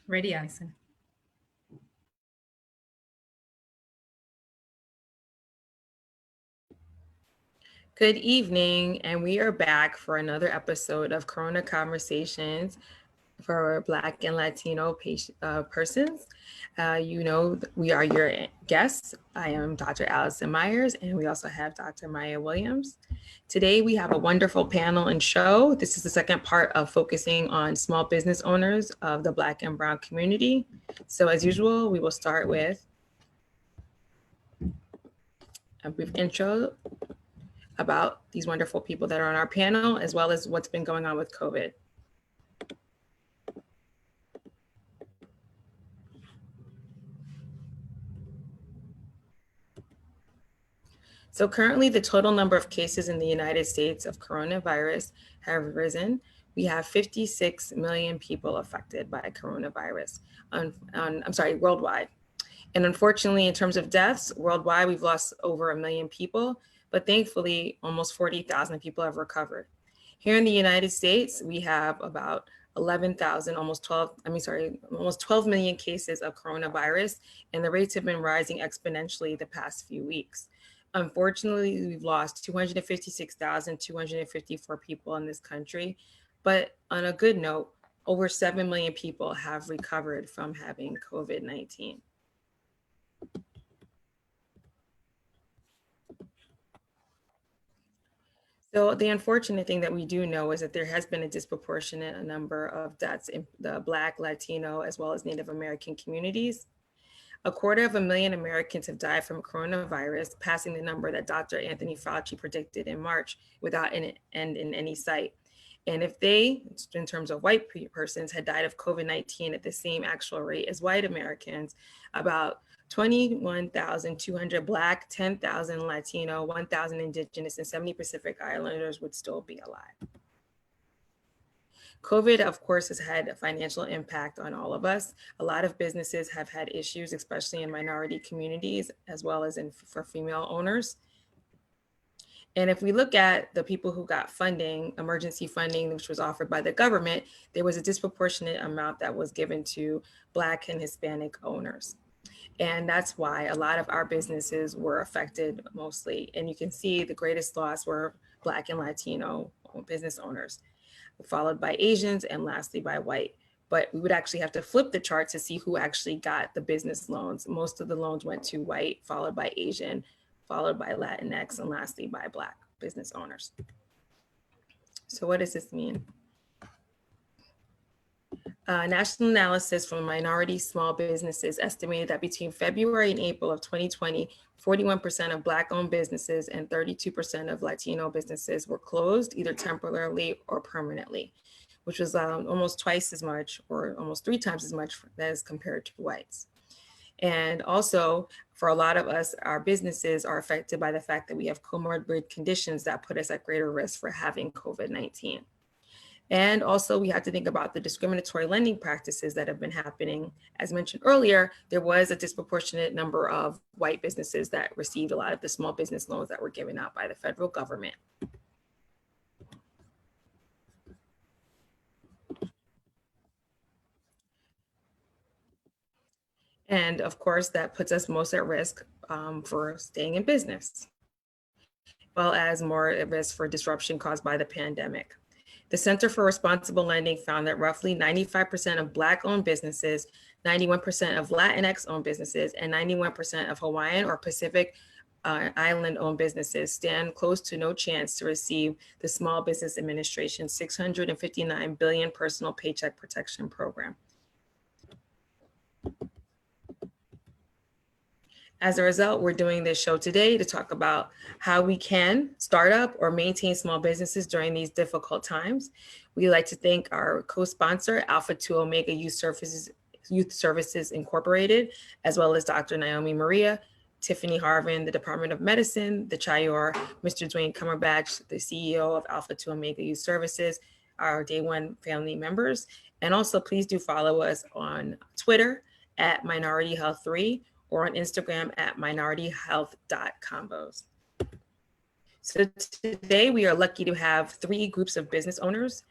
Ready, Allison. Good evening, and we are back for another episode of Corona Conversations for Black and Latino persons. We are your guests. I am Dr. Allison Myers, and we also have Dr. Maya Williams. Today, we have a wonderful panel and show. This is the second part of focusing on small business owners of the Black and Brown community. So, as usual, we will start with a brief intro about these wonderful people that are on our panel, as well as what's been going on with COVID. So currently, the total number of cases in the United States of coronavirus have risen. We have 56 million people affected by coronavirus worldwide. And unfortunately, in terms of deaths worldwide, we've lost over 1 million people, but thankfully, almost 40,000 people have recovered. Here in the United States, we have about 11,000, almost 12 million cases of coronavirus, and the rates have been rising exponentially the past few weeks. Unfortunately, we've lost 256,254 people in this country, but on a good note, over 7 million people have recovered from having COVID-19. So the unfortunate thing that we do know is that there has been a disproportionate number of deaths in the Black, Latino, as well as Native American communities. 250,000 Americans have died from coronavirus, passing the number that Dr. Anthony Fauci predicted in March without an end in any sight. And if they, in terms of white persons, had died of COVID-19 at the same actual rate as white Americans, about 21,200 Black, 10,000 Latino, 1,000 Indigenous, and 70 Pacific Islanders would still be alive. COVID, of course, has had a financial impact on all of us. A lot of businesses have had issues, especially in minority communities, as well as for female owners. And if we look at the people who got funding, emergency funding, which was offered by the government, there was a disproportionate amount that was given to Black and Hispanic owners. And that's why a lot of our businesses were affected mostly. And you can see the greatest loss were Black and Latino business owners, followed by Asians, and lastly by white. But we would actually have to flip the chart to see who actually got the business loans. Most of the loans went to white, followed by Asian, followed by Latinx, and lastly by Black business owners. So what does this mean? National analysis from minority small businesses estimated that between February and April of 2020, 41% of Black-owned businesses and 32% of Latino businesses were closed, either temporarily or permanently, which was almost twice as much, or almost 3 times as much as compared to whites. And also, for a lot of us, our businesses are affected by the fact that we have comorbid conditions that put us at greater risk for having COVID-19. And also, we have to think about the discriminatory lending practices that have been happening. As mentioned earlier, there was a disproportionate number of white businesses that received a lot of the small business loans that were given out by the federal government. And of course, that puts us most at risk for staying in business, as well as more at risk for disruption caused by the pandemic. The Center for Responsible Lending found that roughly 95% of Black-owned businesses, 91% of Latinx-owned businesses, and 91% of Hawaiian or Pacific Island-owned businesses stand close to no chance to receive the Small Business Administration's $659 billion Personal Paycheck Protection Program. As a result, we're doing this show today to talk about how we can start up or maintain small businesses during these difficult times. We'd like to thank our co-sponsor, Alpha 2 Omega Youth Services Incorporated, as well as Dr. Naomi Maria, Tiffany Harvin, the Department of Medicine, the Chayor, Mr. Dwayne Cumberbatch, the CEO of Alpha 2 Omega Youth Services, our Day One family members. And also, please do follow us on Twitter at Minority Health 3, or on Instagram at minorityhealth.combos. So today we are lucky to have 3 groups of business owners.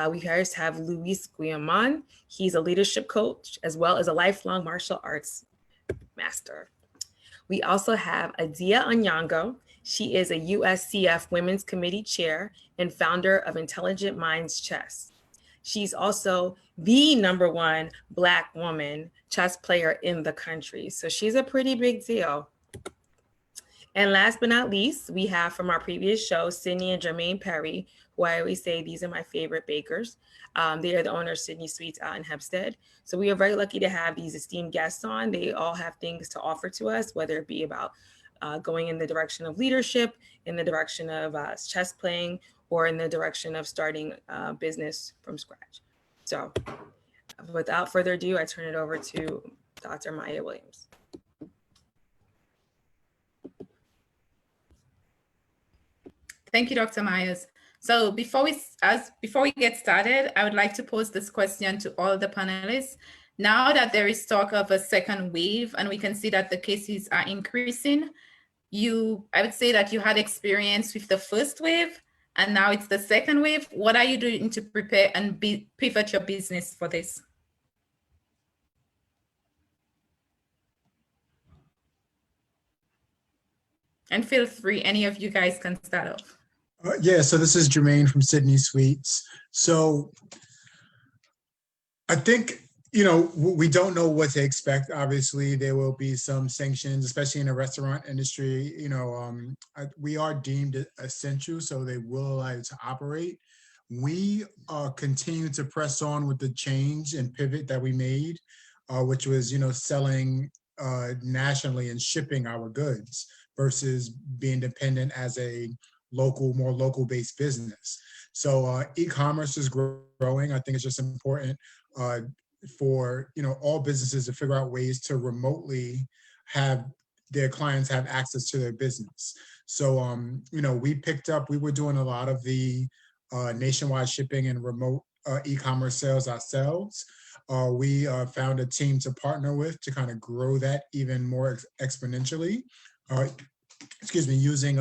We first have Luis Guillamon. He's a leadership coach as well as a lifelong martial arts master. We also have Adia Onyango. She is a USCF Women's Committee Chair and founder of Intelligent Minds Chess. She's also the #1 Black woman chess player in the country. So she's a pretty big deal. And last but not least, we have from our previous show, Sydney and Jermaine Perry, who I always say these are my favorite bakers. They are the owner of Sydney Sweets out in Hempstead. So we are very lucky to have these esteemed guests on. They all have things to offer to us, whether it be about going in the direction of leadership, in the direction of chess playing, or in the direction of starting business from scratch. So without further ado, I turn it over to Dr. Maya Williams. Thank you, Dr. Myers. So before we get started, I would like to pose this question to all the panelists. Now that there is talk of a second wave and we can see that the cases are increasing, I would say that you had experience with the first wave and now it's the second wave. What are you doing to prepare and pivot your business for this? And feel free, any of you guys can start off. Yeah, so this is Jermaine from Sydney Sweets. So I think, we don't know what to expect. Obviously, there will be some sanctions, especially in the restaurant industry. We are deemed essential, so they will allow you to operate. We continue to press on with the change and pivot that we made, which was, selling nationally and shipping our goods versus being dependent as a more local-based business. So e-commerce is growing. I think it's just important for all businesses to figure out ways to remotely have their clients have access to their business. So we were doing a lot of the nationwide shipping and remote e-commerce sales ourselves. We found a team to partner with to kind of grow that even more exponentially. Using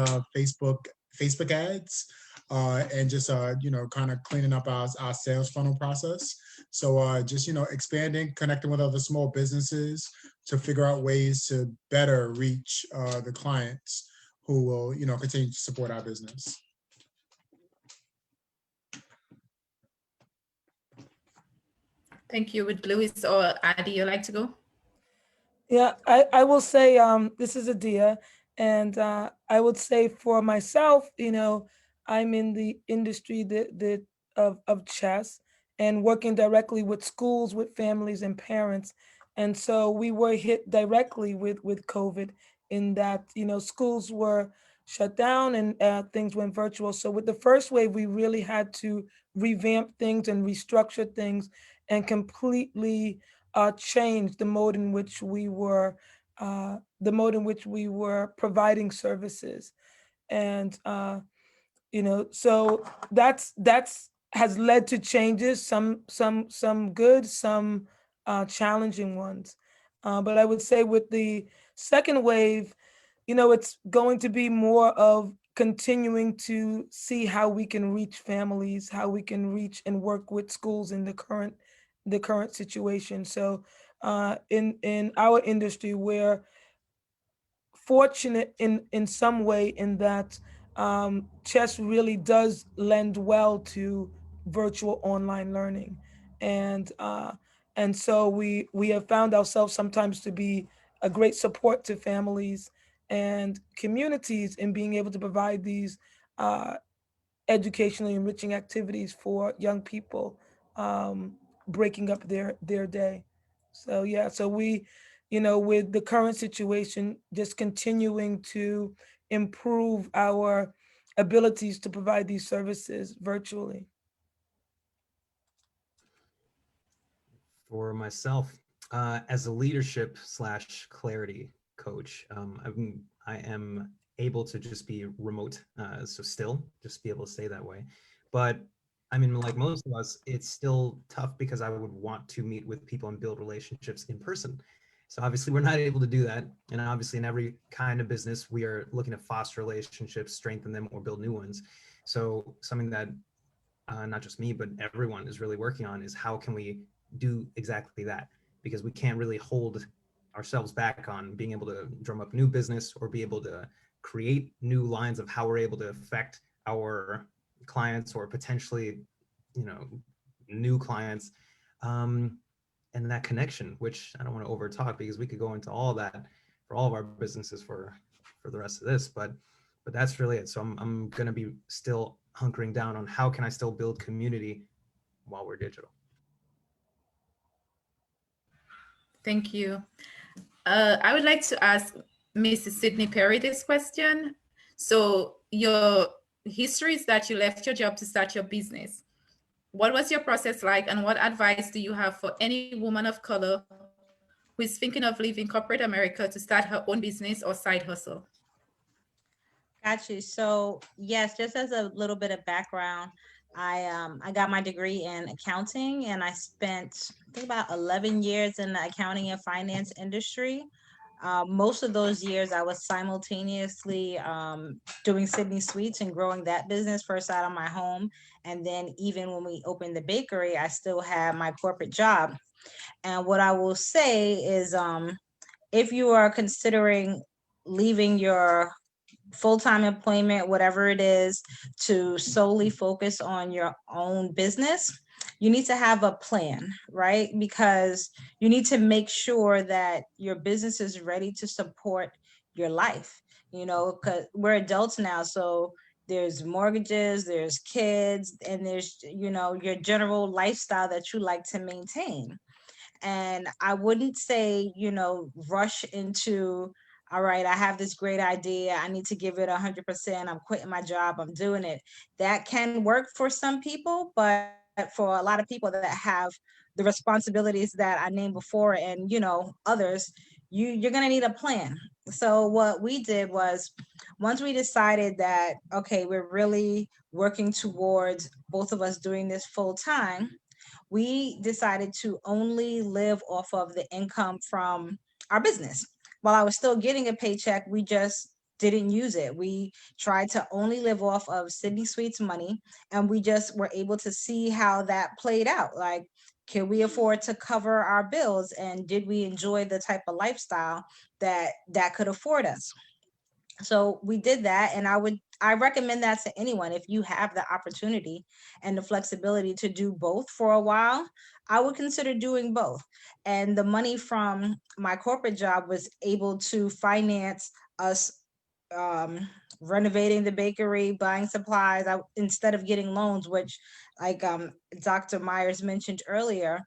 Facebook ads and just kind of cleaning up our sales funnel process. So just expanding, connecting with other small businesses to figure out ways to better reach the clients who will continue to support our business. Thank you. Would Luis or Adi you like to go? Yeah, I will say this is Adia, and I would say for myself, I'm in the industry of chess and working directly with schools, with families and parents. And so we were hit directly with COVID in that, schools were shut down and things went virtual. So with the first wave, we really had to revamp things and restructure things and completely change the mode in which we were providing services. And so that's has led to changes, some good, some challenging ones. But I would say with the second wave, it's going to be more of continuing to see how we can reach families, how we can reach and work with schools in the current situation. So in our industry, we're fortunate in some way in that chess really does lend well to virtual online learning, and so we have found ourselves sometimes to be a great support to families and communities in being able to provide these educationally enriching activities for young people, breaking up their day. So yeah, so we, with the current situation, just continuing to improve our abilities to provide these services virtually. For myself, as a leadership / clarity coach, I am able to just be remote, so still just be able to stay that way. But I mean, like most of us, it's still tough because I would want to meet with people and build relationships in person. So obviously we're not able to do that. And obviously in every kind of business, we are looking to foster relationships, strengthen them, or build new ones. So something that not just me, but everyone is really working on is how can we do exactly that? Because we can't really hold ourselves back on being able to drum up new business or be able to create new lines of how we're able to affect our clients or potentially, new clients. And that connection, which I don't want to over talk because we could go into all that for all of our businesses for the rest of this, but that's really it. So I'm going to be still hunkering down on how can I still build community while we're digital. Thank you. I would like to ask Mrs. Sydney Perry this question. So your history is that you left your job to start your business. What was your process like, and what advice do you have for any woman of color who is thinking of leaving corporate America to start her own business or side hustle? Got you. So yes, just as a little bit of background, I got my degree in accounting, and I spent I think about 11 years in the accounting and finance industry. Most of those years, I was simultaneously doing Sydney Sweets and growing that business first out of my home. And then even when we opened the bakery, I still had my corporate job. And what I will say is if you are considering leaving your full-time employment, whatever it is, to solely focus on your own business, you need to have a plan, right? Because you need to make sure that your business is ready to support your life, because we're adults now. So there's mortgages, there's kids, and there's, your general lifestyle that you like to maintain. And I wouldn't say, rush into, all right, I have this great idea, I need to give it 100%, I'm quitting my job, I'm doing it. That can work for some people, but for a lot of people that have the responsibilities that I named before and, others, you're going to need a plan. So what we did was, once we decided that, okay, we're really working towards both of us doing this full time, we decided to only live off of the income from our business. While I was still getting a paycheck, we just didn't use it. We tried to only live off of Sydney Sweets money, and we just were able to see how that played out. Like, can we afford to cover our bills, and did we enjoy the type of lifestyle that could afford us? So we did that, and I recommend that to anyone. If you have the opportunity and the flexibility to do both for a while, I would consider doing both. And the money from my corporate job was able to finance us renovating the bakery, buying supplies, instead of getting loans, which, like Dr. Myers mentioned earlier,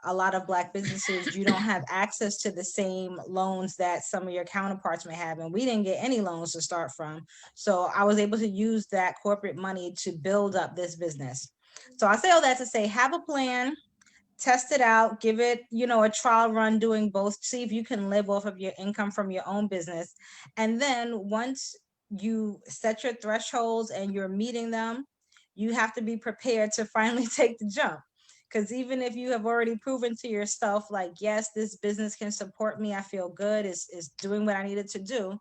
a lot of Black businesses, you don't have access to the same loans that some of your counterparts may have. And we didn't get any loans to start from. So I was able to use that corporate money to build up this business. So I say all that to say, have a plan, test it out, give it, a trial run doing both, see if you can live off of your income from your own business. And then once you set your thresholds and you're meeting them, you have to be prepared to finally take the jump. Because even if you have already proven to yourself, like, yes, this business can support me, I feel good, is doing what I needed to do,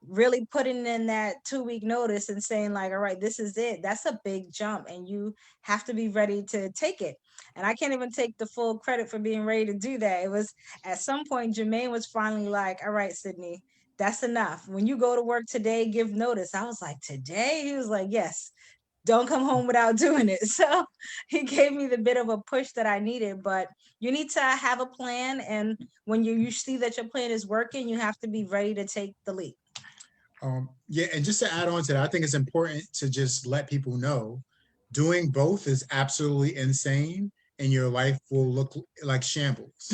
really putting in that 2-week notice and saying, like, all right, this is it, that's a big jump, and you have to be ready to take it. And I can't even take the full credit for being ready to do that. It was at some point, Jermaine was finally like, all right, Sydney, that's enough. When you go to work today, give notice. I was like, today? He was like, yes. Don't come home without doing it. So he gave me the bit of a push that I needed, but you need to have a plan. And when you see that your plan is working, you have to be ready to take the leap. Yeah, and just to add on to that, I think it's important to just let people know doing both is absolutely insane, and your life will look like shambles.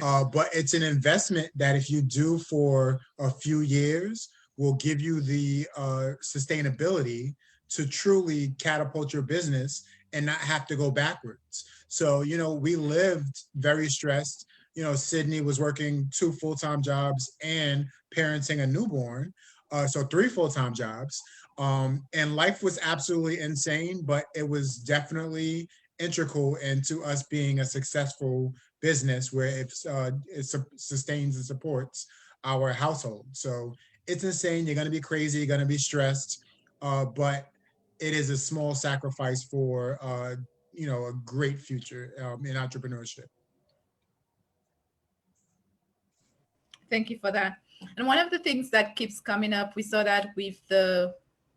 But it's an investment that if you do for a few years, will give you the sustainability to truly catapult your business and not have to go backwards. So, we lived very stressed. Sydney was working 2 full-time jobs and parenting a newborn. So 3 full-time jobs. And life was absolutely insane, but it was definitely integral into us being a successful business where sustains and supports our household. So it's insane. You're going to be crazy. You're going to be stressed, but it is a small sacrifice for a great future in entrepreneurship. Thank you for that. And one of the things that keeps coming up, we saw that with the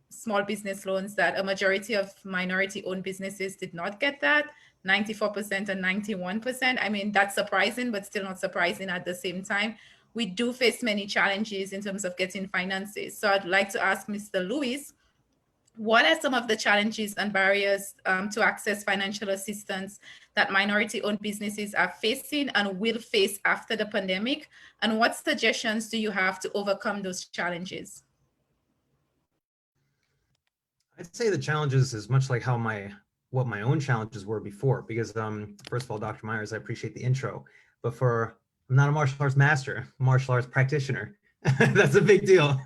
small business loans, that a majority of minority-owned businesses did not get that, 94% and 91%. I mean, that's surprising, but still not surprising at the same time. We do face many challenges in terms of getting finances. So I'd like to ask Mr. Lewis, what are some of the challenges and barriers to access financial assistance that minority-owned businesses are facing and will face after the pandemic? And what suggestions do you have to overcome those challenges? I'd say the challenges is much like what my own challenges were before, because first of all, Dr. Myers, I appreciate the intro, but I'm not a martial arts master, martial arts practitioner. That's a big deal.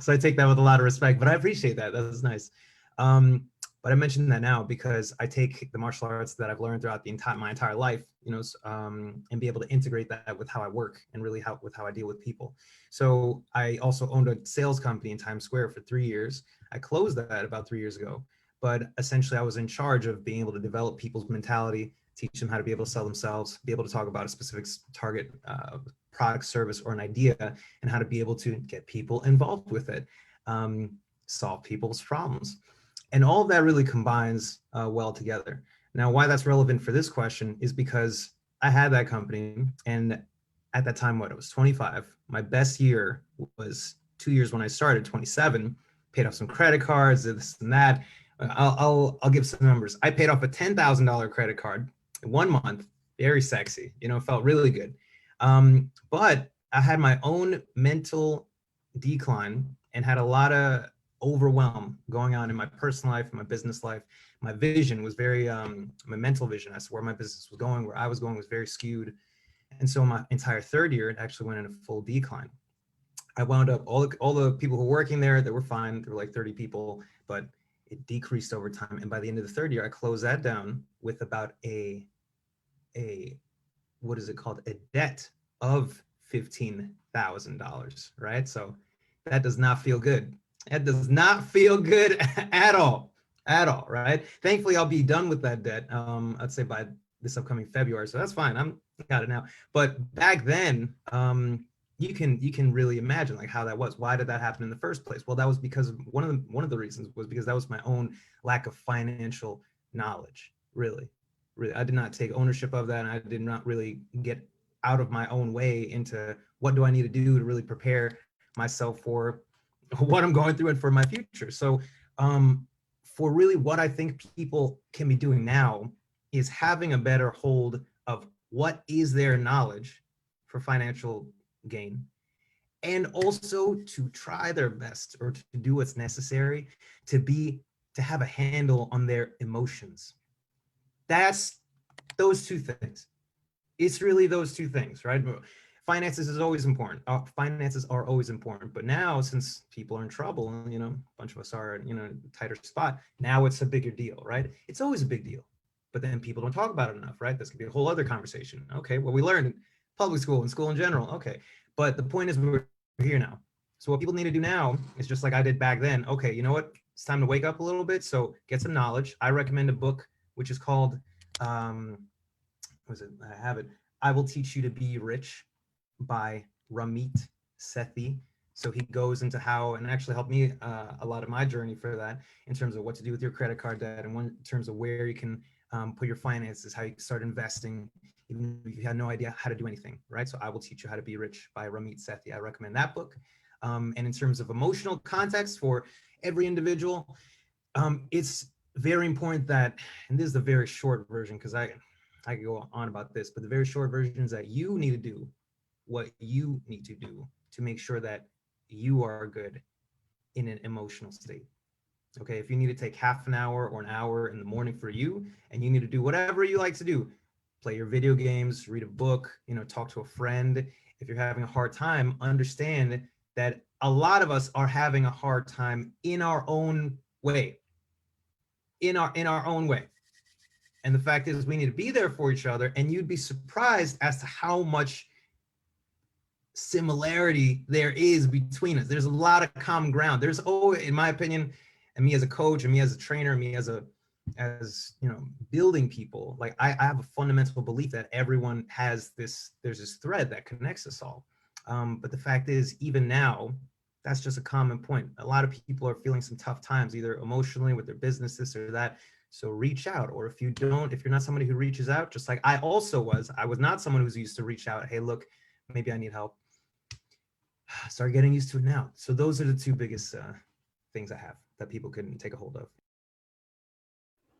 So I take that with a lot of respect, but I appreciate that. That's nice. But I mentioned that now because I take the martial arts that I've learned throughout my entire life, and be able to integrate that with how I work and really with how I deal with people. So I also owned a sales company in Times Square for 3 years. I closed that about 3 years ago, but essentially I was in charge of being able to develop people's mentality, teach them how to be able to sell themselves, be able to talk about a specific target product, service, or an idea, and how to be able to get people involved with it, solve people's problems. And all of that really combines well together. Now, why that's relevant for this question is because I had that company, and at that time, I was 25. My best year was 2 years when I started, 27, paid off some credit cards, this and that. I'll give some numbers. I paid off a $10,000 credit card in 1 month, very sexy, felt really good. But I had my own mental decline and had a lot of overwhelm going on in my personal life, my business life. My vision was very, my mental vision as to where my business was going, where I was going was very skewed. And so my entire third year, it actually went in a full decline. I wound up, all the people who were working there, they were fine. There were like 30 people, but it decreased over time. And by the end of the third year, I closed that down with about what is it called? A debt of $15,000, right? So that does not feel good. That does not feel good at all, right? Thankfully, I'll be done with that debt, I'd say by this upcoming February. So that's fine, I'm got it now. But back then, you can really imagine like how that was. Why did that happen in the first place? Well, that was because one of the reasons was because that was my own lack of financial knowledge, really. I did not take ownership of that, and I did not really get out of my own way into what do I need to do to really prepare myself for what I'm going through and for my future. So for really what I think people can be doing now is having a better hold of what is their knowledge for financial gain, and also to try their best or to do what's necessary to have a handle on their emotions. That's those two things. It's really those two things, right? Finances is always important. Finances are always important. But now, since people are in trouble, a bunch of us are in a tighter spot, now it's a bigger deal, right? It's always a big deal. But then people don't talk about it enough, right? This could be a whole other conversation. Okay, well, we learned in public school and school in general. Okay, but the point is we're here now. So what people need to do now is just like I did back then. Okay, you know what? It's time to wake up a little bit. So get some knowledge. I recommend a book which is called, I have it. I Will Teach You to Be Rich by Ramit Sethi. So he goes into how, and actually helped me a lot of my journey for that in terms of what to do with your credit card debt, and in terms of where you can put your finances, how you can start investing, even if you had no idea how to do anything, right? So I Will Teach You How to Be Rich by Ramit Sethi. I recommend that book. And in terms of emotional context for every individual, it's very important that, and this is the very short version because I could go on about this, but the very short version is that you need to do what you need to do to make sure that you are good in an emotional state. Okay, if you need to take half an hour or an hour in the morning for you, and you need to do whatever you like to do, play your video games, read a book, talk to a friend. If you're having a hard time, understand that a lot of us are having a hard time in our own way. In our own way. And the fact is, we need to be there for each other. And you'd be surprised as to how much similarity there is between us. There's a lot of common ground. There's always, in my opinion, and me as a coach, and me as a trainer, and me as you know, building people, like I have a fundamental belief that everyone has this, there's this thread that connects us all. But the fact is, even now, that's just a common point. A lot of people are feeling some tough times, either emotionally with their business, this or that. So reach out. Or if you're not somebody who reaches out, just like I also was, I was not someone who's used to reach out. Hey, look, maybe I need help. Start getting used to it now. So those are the two biggest things I have that people can take a hold of.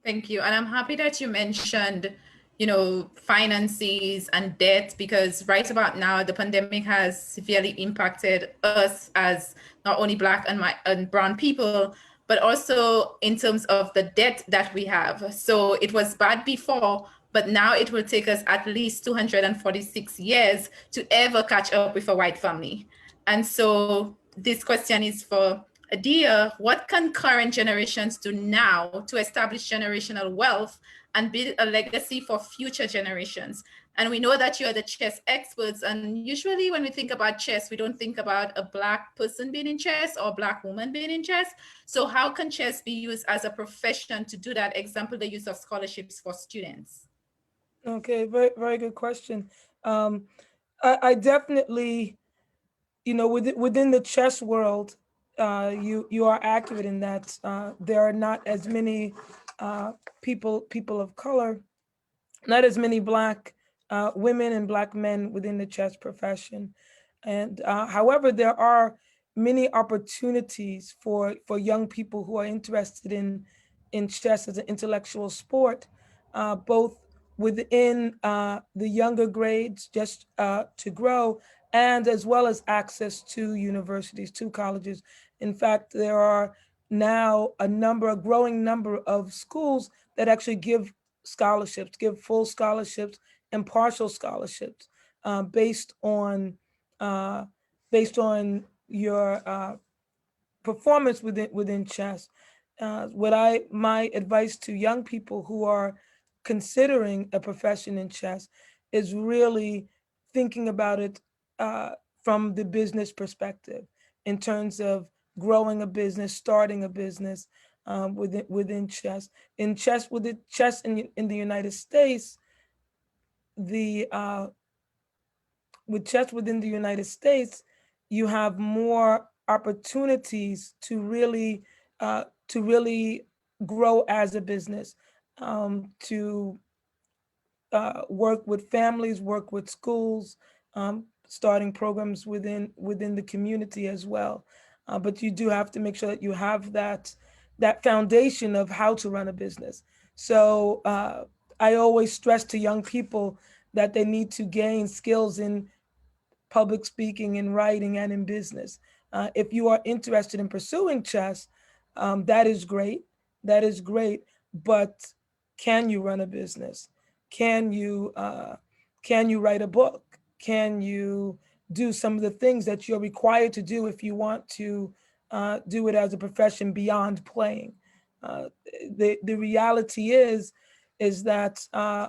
Thank you. And I'm happy that you mentioned, you know, finances and debt, because right about now, the pandemic has severely impacted us as not only Black and brown people, but also in terms of the debt that we have. So it was bad before, but now it will take us at least 246 years to ever catch up with a white family. And so this question is for Adia. What can current generations do now to establish generational wealth and build a legacy for future generations? And we know that you are the chess experts. And usually when we think about chess, we don't think about a Black person being in chess or a Black woman being in chess. So how can chess be used as a profession to do that? Example, the use of scholarships for students. Okay, very, very good question. I definitely, you know, within the chess world, you are accurate in that there are not as many people of color, not as many Black women and Black men within the chess profession. And however, there are many opportunities for young people who are interested in chess as an intellectual sport, both within the younger grades, just to grow, and as well as access to universities, to colleges. In fact, there are now a growing number of schools that actually give scholarships, give full scholarships and partial scholarships based on your performance within chess. My advice to young people who are considering a profession in chess is really thinking about it from the business perspective, in terms of growing a business, starting a business within chess. Within chess in the United States, with chess within the United States, you have more opportunities to really grow as a business, to work with families, work with schools, starting programs within the community as well. But you do have to make sure that you have that foundation of how to run a business. So I always stress to young people that they need to gain skills in public speaking, in writing, and in business. If you are interested in pursuing chess, that is great. That is great. But can you run a business? Can you write a book? Can you do some of the things that you're required to do if you want to do it as a profession beyond playing? The reality is that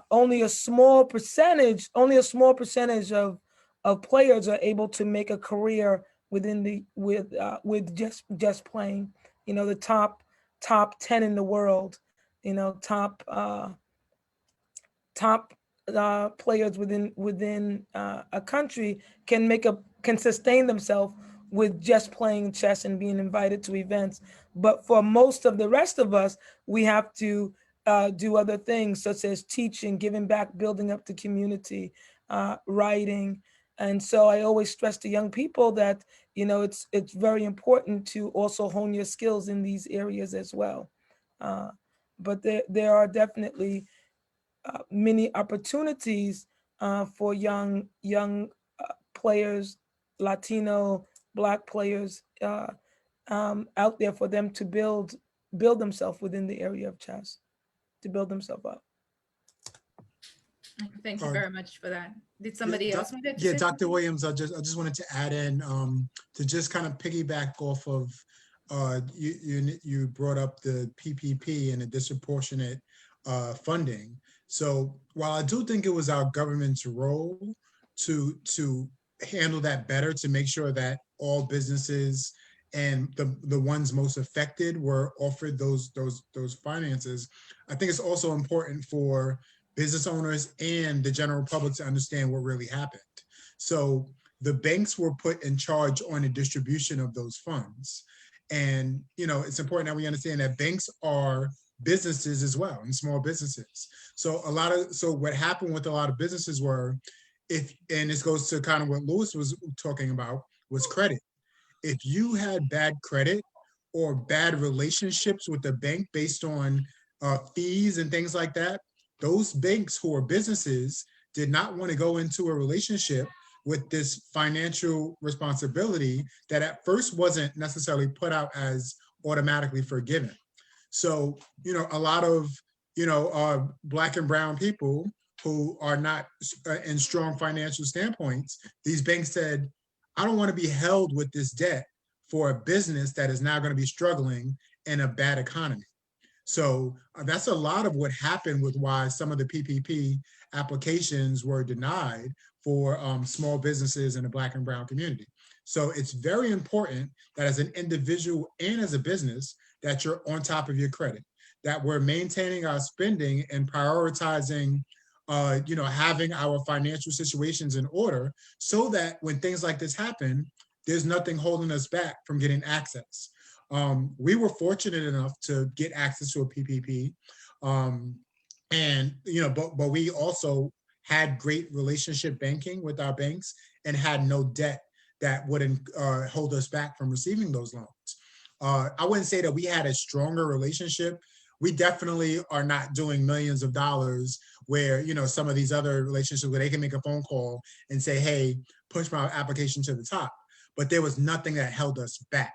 only a small percentage of players are able to make a career with just playing. You know, the top 10 in the world, you know, top players within a country can sustain themselves with just playing chess and being invited to events. But for most of the rest of us, we have to do other things, such as teaching, giving back, building up the community, writing. And so I always stress to young people that, you know, it's very important to also hone your skills in these areas as well. But there are definitely many opportunities for young players, Latino, Black players out there, for them to build themselves within the area of chess, to build themselves up. Thank you very much for that. Did somebody Yeah, else want to Yeah, say Dr. something? Williams, I just wanted to add in to just kind of piggyback off of you brought up the PPP and the disproportionate funding. So while I do think it was our government's role to handle that better, to make sure that all businesses and the ones most affected were offered those finances, I think it's also important for business owners and the general public to understand what really happened. So the banks were put in charge on the distribution of those funds. And, it's important that we understand that banks are businesses as well, and small businesses. So what happened with a lot of businesses were, and this goes to kind of what Louis was talking about, was credit. If you had bad credit or bad relationships with the bank based on fees and things like that, those banks who are businesses did not want to go into a relationship with this financial responsibility that at first wasn't necessarily put out as automatically forgiven. So, a lot of, Black and brown people who are not in strong financial standpoints, these banks said, I don't want to be held with this debt for a business that is now going to be struggling in a bad economy. So that's a lot of what happened with why some of the PPP applications were denied for small businesses in the Black and brown community. So it's very important that as an individual and as a business, that you're on top of your credit, that we're maintaining our spending and prioritizing having our financial situations in order, so that when things like this happen, there's nothing holding us back from getting access. We were fortunate enough to get access to a PPP, but we also had great relationship banking with our banks and had no debt that wouldn't hold us back from receiving those loans. I wouldn't say that we had a stronger relationship. We definitely are not doing millions of dollars where, some of these other relationships where they can make a phone call and say, hey, push my application to the top. But there was nothing that held us back.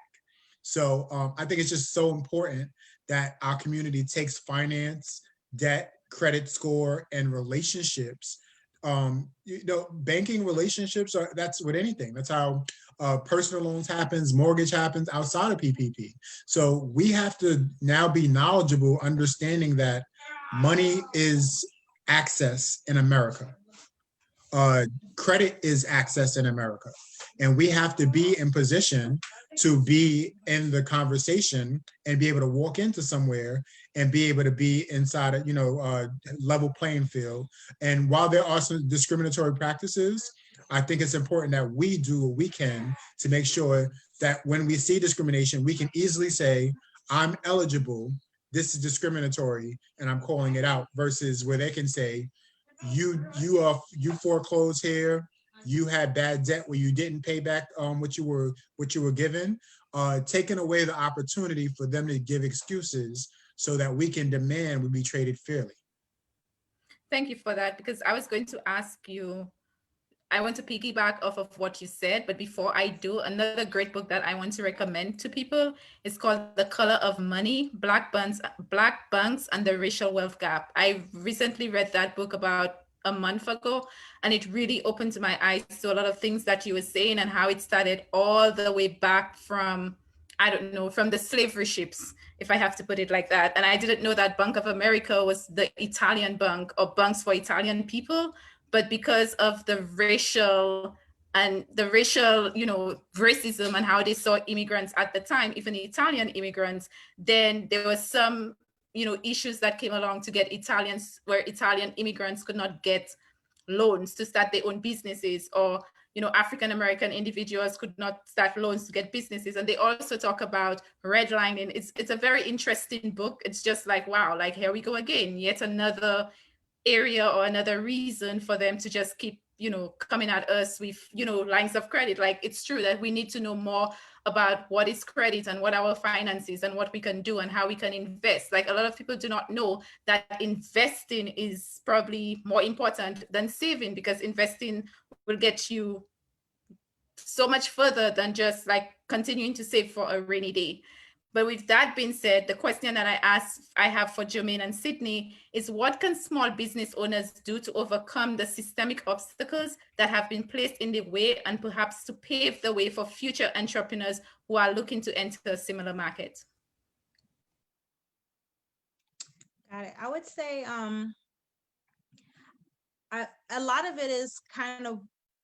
So I think it's just so important that our community takes finance, debt, credit score, and relationships. Banking relationships that's with anything. That's how personal loans happens, mortgage happens outside of PPP. So we have to now be knowledgeable, understanding that money is access in America. Credit is access in America. And we have to be in position to be in the conversation and be able to walk into somewhere and be able to be inside a level playing field. And while there are some discriminatory practices, I think it's important that we do what we can to make sure that when we see discrimination, we can easily say, I'm eligible, this is discriminatory, and I'm calling it out, versus where they can say, you foreclosed here, you had bad debt where you didn't pay back what you were given, taking away the opportunity for them to give excuses so that we can demand we be traded fairly. Thank you for that, because I was going to ask you, I want to piggyback off of what you said, but before I do, another great book that I want to recommend to people is called The Color of Money, Black Banks and the Racial Wealth Gap. I recently read that book about a month ago, and it really opened my eyes to a lot of things that you were saying and how it started all the way back from, from the slavery ships, if I have to put it like that. And I didn't know that Bank of America was the Italian bank, or banks for Italian people. But because of the racial, racism and how they saw immigrants at the time, even Italian immigrants, then there was some, issues that came along to get where Italian immigrants could not get loans to start their own businesses, or, African-American individuals could not start loans to get businesses. And they also talk about redlining. It's a very interesting book. It's just like, wow, like here we go again, yet another area or another reason for them to just keep coming at us with lines of credit. Like, it's true that we need to know more about what is credit and what our finances and what we can do and how we can invest. Like, a lot of people do not know that investing is probably more important than saving, because investing will get you so much further than just like continuing to save for a rainy day. But with that being said, the question that I have for Jermaine and Sydney is, what can small business owners do to overcome the systemic obstacles that have been placed in the way, and perhaps to pave the way for future entrepreneurs who are looking to enter a similar market? Got it. I would say a lot of it is kind of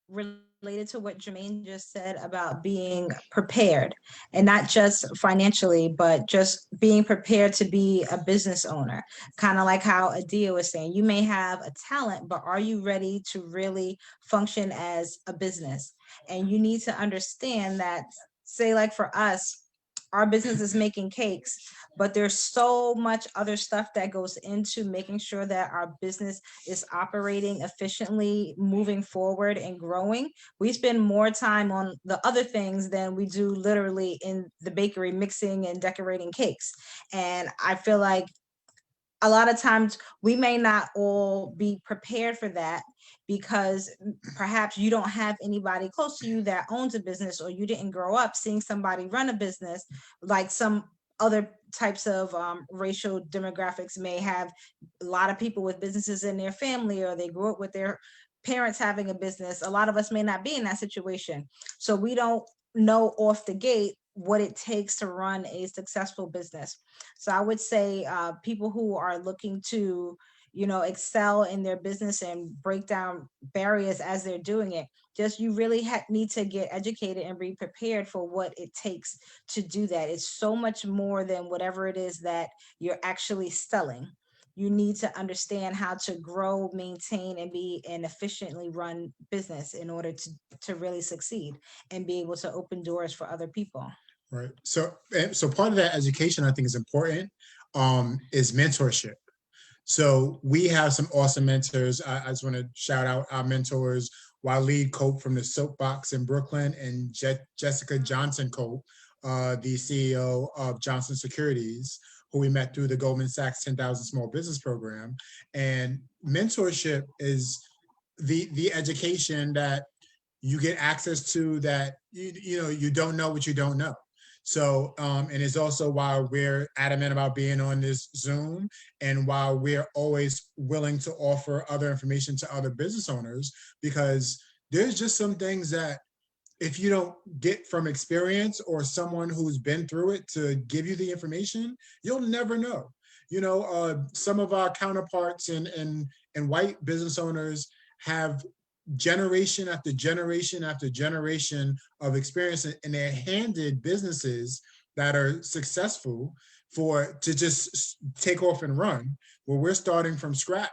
related to what Jermaine just said about being prepared, and not just financially, but just being prepared to be a business owner. Kind of like how Adia was saying, you may have a talent, but are you ready to really function as a business? And you need to understand that, say, like for us, our business is making cakes, but there's so much other stuff that goes into making sure that our business is operating efficiently, moving forward and growing. We spend more time on the other things than we do literally in the bakery mixing and decorating cakes. And I feel like a lot of times we may not all be prepared for that, because perhaps you don't have anybody close to you that owns a business, or you didn't grow up seeing somebody run a business. Like some other types of racial demographics may have a lot of people with businesses in their family, or they grew up with their parents having a business. A lot of us may not be in that situation, so we don't know off the gate what it takes to run a successful business. So I would say people who are looking to, excel in their business and break down barriers as they're doing it, just you really need to get educated and be prepared for what it takes to do that. It's so much more than whatever it is that you're actually selling. You need to understand how to grow, maintain, and be an efficiently run business in order to really succeed and be able to open doors for other people. Right. So part of that education I think is important, is mentorship. So we have some awesome mentors. I just want to shout out our mentors, Waleed Cope from the Soapbox in Brooklyn, and Jessica Johnson Cope, the CEO of Johnson Securities, who we met through the Goldman Sachs 10,000 Small Business Program. And mentorship is the education that you get access to, that you don't know what you don't know. So, and it's also why we're adamant about being on this Zoom, and why we're always willing to offer other information to other business owners, because there's just some things that if you don't get from experience or someone who's been through it to give you the information, you'll never know. Some of our counterparts and white business owners have generation after generation after generation of experience, and they're handed businesses that are successful to just take off and run, where we're starting from scratch,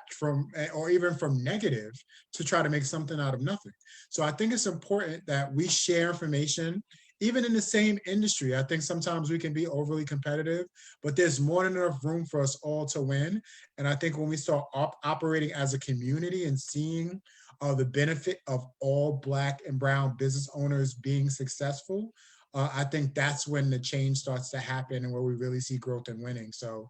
or even from negative, to try to make something out of nothing. So I think it's important that we share information, even in the same industry. I think sometimes we can be overly competitive, but there's more than enough room for us all to win. And I think when we start operating as a community and seeing the benefit of all Black and Brown business owners being successful, I think that's when the change starts to happen, and where we really see growth and winning. So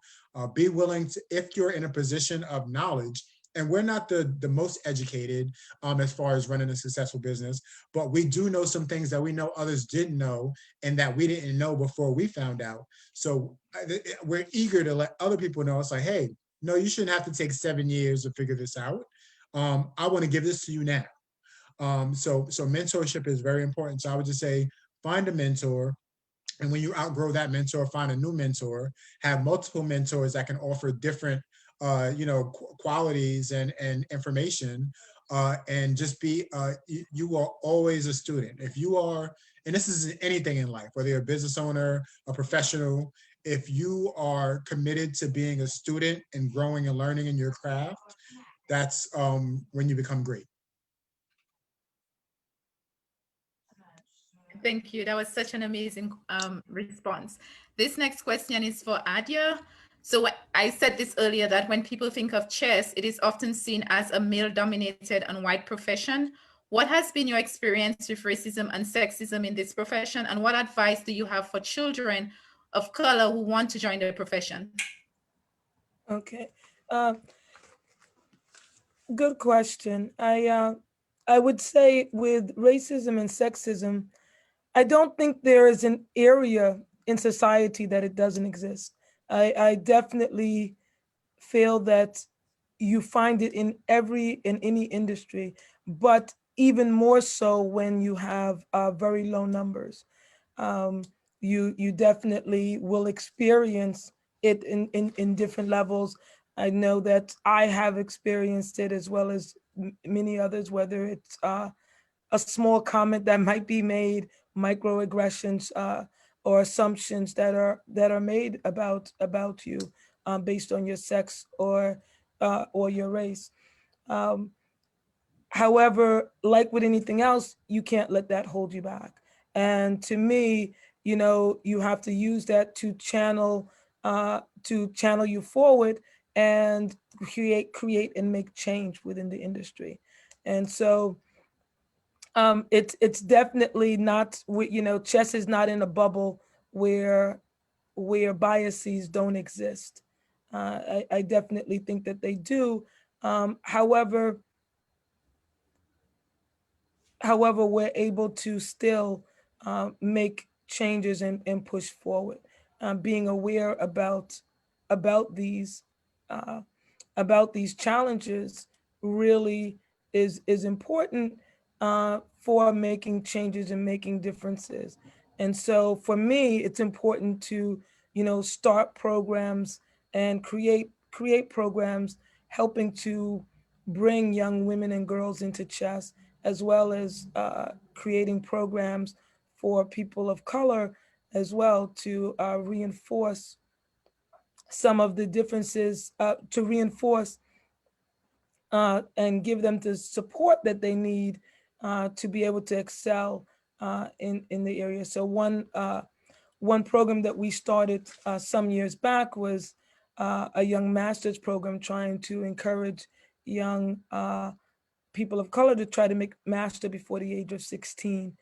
be willing to, if you're in a position of knowledge, and we're not the most educated as far as running a successful business, but we do know some things that we know others didn't know, and that we didn't know before we found out. So we're eager to let other people know. It's like, hey, no, you shouldn't have to take 7 years to figure this out. I want to give this to you now. So mentorship is very important. So I would just say, find a mentor. And when you outgrow that mentor, find a new mentor. Have multiple mentors that can offer different qualities and information, and just be, you are always a student. If you are, and this is anything in life, whether you're a business owner, a professional, if you are committed to being a student and growing and learning in your craft, that's when you become great. Thank you. That was such an amazing response. This next question is for Adia. So I said this earlier, that when people think of chess, it is often seen as a male-dominated and white profession. What has been your experience with racism and sexism in this profession? And what advice do you have for children of color who want to join the profession? Okay. Good question. I would say with racism and sexism, I don't think there is an area in society that it doesn't exist. I definitely feel that you find it in any industry, but even more so when you have very low numbers. You definitely will experience it in different levels. I know that I have experienced it as well as many others, whether it's a small comment that might be made, microaggressions, or assumptions that are made about you based on your sex or your race. Um, However, like with anything else, you can't let that hold you back. And to me, you have to use that to channel you forward and create and make change within the industry. And so it's definitely not, chess is not in a bubble where biases don't exist. I definitely think that they do. However, we're able to still make changes and push forward. Being aware about these uh, challenges really is important for making changes and making differences. And so for me, it's important to start programs and create programs helping to bring young women and girls into chess, as well as creating programs for people of color as well to reinforce some of the differences, to reinforce and give them the support that they need to be able to excel in the area. So one program that we started some years back was a young master's program trying to encourage young people of color to try to make master before the age of 16,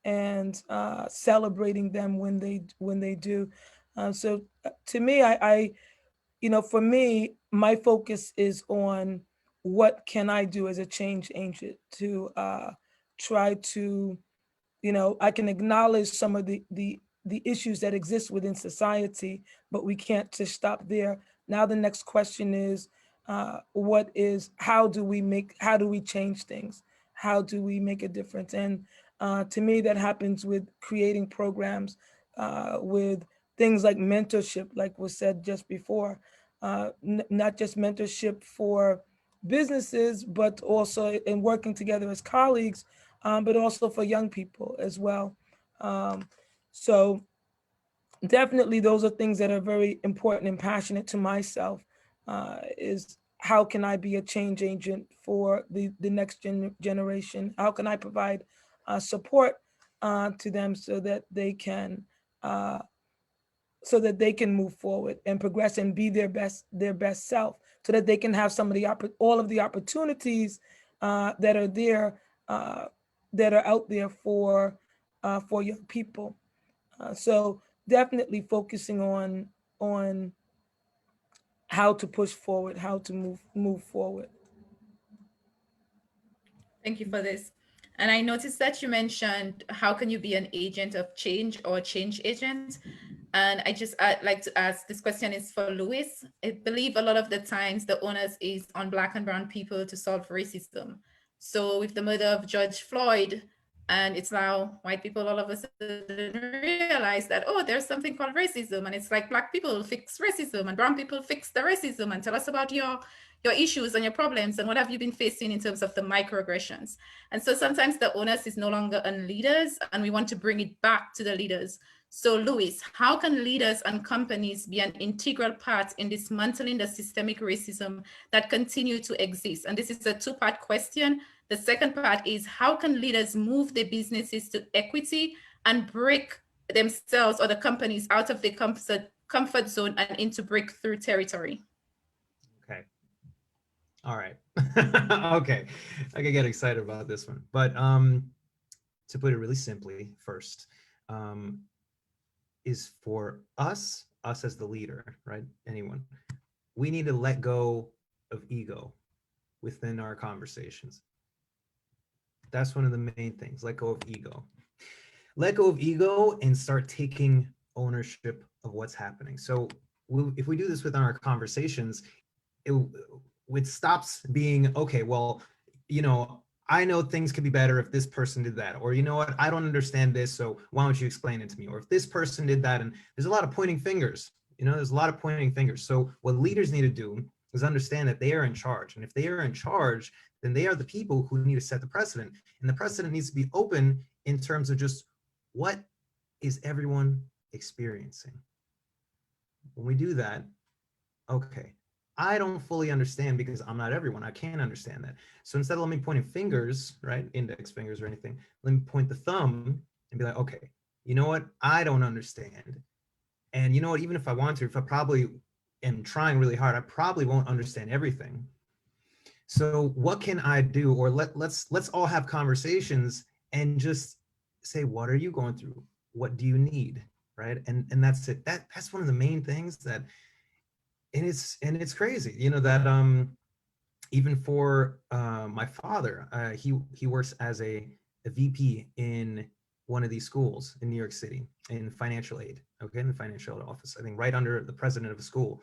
and celebrating them when they do. So to me, I for me, my focus is on what can I do as a change agent to try to, I can acknowledge some of the issues that exist within society, but we can't just stop there. Now the next question is, how do we change things? How do we make a difference? And to me, that happens with creating programs, with things like mentorship, like was said just before, not just mentorship for businesses, but also in working together as colleagues, but also for young people as well. So definitely those are things that are very important and passionate to myself, is how can I be a change agent for the next generation? How can I provide support to them so that they can move forward and progress and be their best self, so that they can have all of the opportunities that are there, that are out there for young people. So definitely focusing on how to push forward, how to move forward. Thank you for this. And I noticed that you mentioned, how can you be an agent of change or change agent? And I'd like to ask, this question is for Louis. I believe a lot of the times the onus is on Black and brown people to solve racism. So with the murder of George Floyd, and it's now white people all of a sudden realize that, oh, there's something called racism. And it's like, Black people fix racism and brown people fix the racism, and tell us about your issues and your problems and what have you been facing in terms of the microaggressions. And so sometimes the onus is no longer on leaders, and we want to bring it back to the leaders. So Louis, how can leaders and companies be an integral part in dismantling the systemic racism that continue to exist? And this is a two-part question. The second part is, how can leaders move their businesses to equity and break themselves or the companies out of the comfort zone and into breakthrough territory? Okay. All right. Okay. I can get excited about this one. But to put it really simply, first, is for us as the leader, right? Anyone, we need to let go of ego within our conversations. That's one of the main things. Let go of ego. Let go of ego and start taking ownership of what's happening. So if we do this within our conversations, it stops being, okay, well, I know things could be better if this person did that, or you know what, I don't understand this, so why don't you explain it to me? Or if this person did that, and there's a lot of pointing fingers, there's a lot of pointing fingers. So what leaders need to do is understand that they are in charge. And if they are in charge, then they are the people who need to set the precedent. And the precedent needs to be open in terms of just what is everyone experiencing. When we do that, okay, I don't fully understand because I'm not everyone. I can't understand that. So instead of let me pointing fingers, right, index fingers or anything, let me point the thumb and be like, okay, you know what? I don't understand. And you know what? Even if I want to, if I probably am trying really hard, I probably won't understand everything. So what can I do? Or let's all have conversations and just say, what are you going through? What do you need? Right? And that's it. That's one of the main things that, and it's crazy, you know, that even for my father, he works as a VP in one of these schools in New York City in financial aid, okay, in the financial aid office, I think right under the president of a school.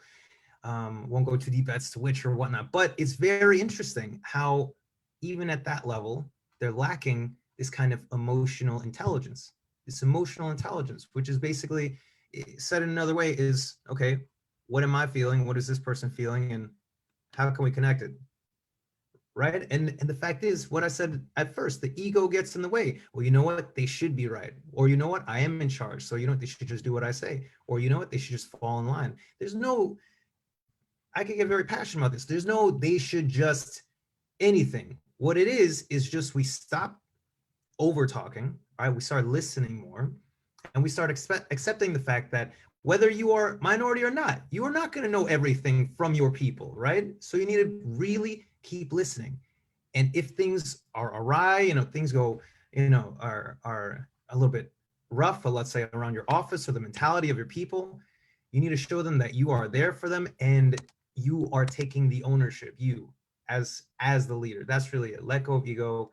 Won't go too deep as to which or whatnot, but it's very interesting how even at that level, they're lacking this kind of emotional intelligence. This emotional intelligence, which is basically, said in another way, is, okay, what am I feeling? What is this person feeling? And how can we connect it? Right? And the fact is, what I said at first, the ego gets in the way. Well, you know what? They should be right. Or you know what? I am in charge. So you know what? They should just do what I say. Or you know what? They should just fall in line. There's no, I can get very passionate about this. There's no, they should just anything. What it is just we stop over talking, right? We start listening more, and we start accepting the fact that whether you are minority or not, you are not going to know everything from your people, right? So you need to really keep listening. And if things are awry, you know, things go, you know, are a little bit rough, let's say around your office or the mentality of your people, you need to show them that you are there for them and you are taking the ownership, you as the leader. That's really it. Let go of ego,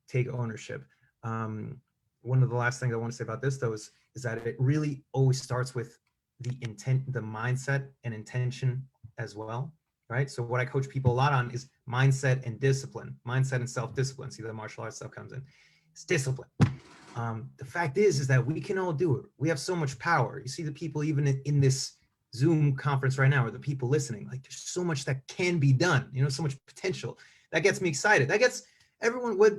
take ownership. One of the last things I want to say about this though is that it really always starts with the intent, the mindset and intention as well, right? So what I coach people a lot on is mindset and discipline, mindset and self-discipline. See, the martial arts stuff comes in. It's discipline. The fact is that we can all do it. We have so much power. You see the people even in this Zoom conference right now, or the people listening, like there's so much that can be done, you know, so much potential. That gets me excited. That gets everyone, what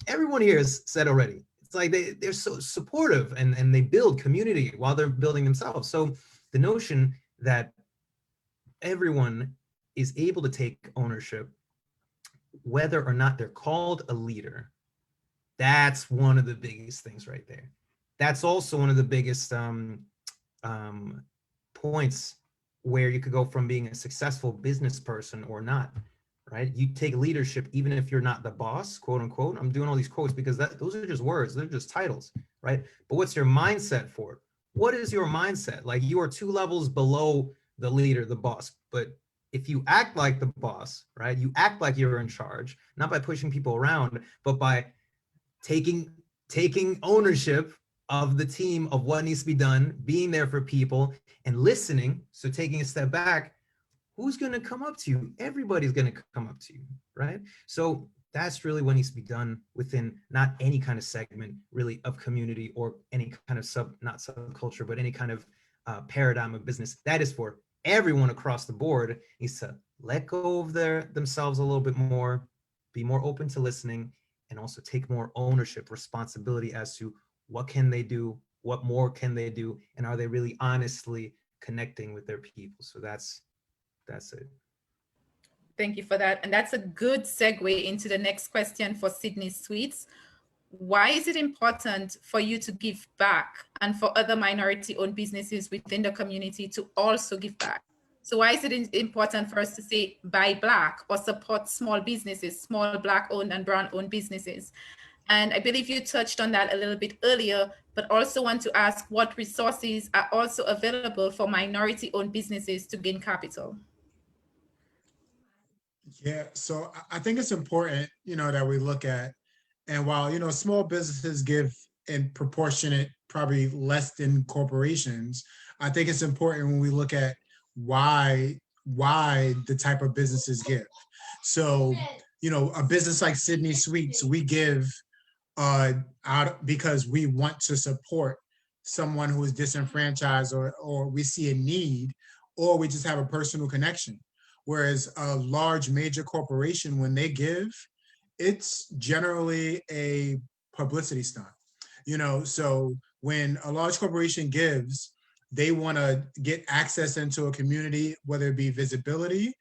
everyone here has said already. It's like they're so supportive and they build community while they're building themselves. So the notion that everyone is able to take ownership, whether or not they're called a leader, that's one of the biggest things right there. That's also one of the biggest points where you could go from being a successful business person or not, right? You take leadership even if you're not the boss, quote unquote. I'm doing all these quotes because those are just words, they're just titles, right? But what's your mindset for it? What is your mindset? Like you are 2 levels below the leader, the boss. But if you act like the boss, right? You act like you're in charge, not by pushing people around, but by taking ownership of the team, of what needs to be done, being there for people and listening. So taking a step back, who's going to come up to you? Everybody's going to come up to you, right? So that's really what needs to be done within not any kind of segment really of community or any kind of not subculture, but any kind of paradigm of business. That is for everyone across the board needs to let go of themselves a little bit more, be more open to listening, and also take more ownership, responsibility as to what can they do, what more can they do, and are they really honestly connecting with their people? So that's it. Thank you for that. And that's a good segue into the next question for Sydney Sweets. Why is it important for you to give back and for other minority-owned businesses within the community to also give back? So why is it important for us to say buy Black or support small businesses, small Black-owned and brown-owned businesses? And I believe you touched on that a little bit earlier, but also want to ask what resources are also available for minority-owned businesses to gain capital? Yeah, so I think it's important, you know, that we look at, and while, you know, small businesses give in proportionate, probably less than corporations, I think it's important when we look at why the type of businesses give. So, you know, a business like Sydney Sweets, we give out because we want to support someone who is disenfranchised or we see a need, or we just have a personal connection. Whereas a large major corporation, when they give, it's generally a publicity stunt. So when a large corporation gives, they want to get access into a community, whether it be visibility,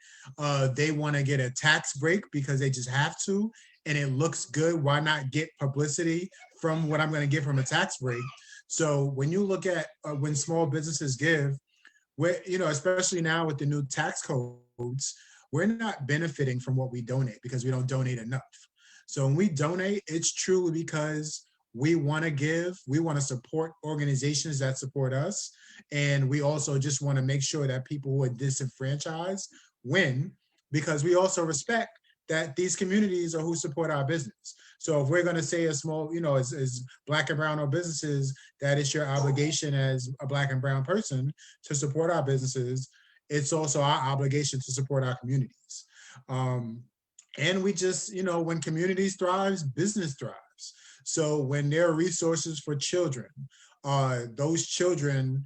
they want to get a tax break because they just have to, and it looks good. Why not get publicity from what I'm going to get from a tax break? So when you look at when small businesses give, especially now with the new tax codes, we're not benefiting from what we donate because we don't donate enough. So when we donate, it's truly because we want to give, we want to support organizations that support us. And we also just want to make sure that people who are disenfranchised win, because we also respect that these communities are who support our business. So if we're going to say a small, as Black and brown owned businesses, that it's your obligation as a Black and brown person to support our businesses, it's also our obligation to support our communities. And we just, when communities thrives, business thrives. So when there are resources for children, those children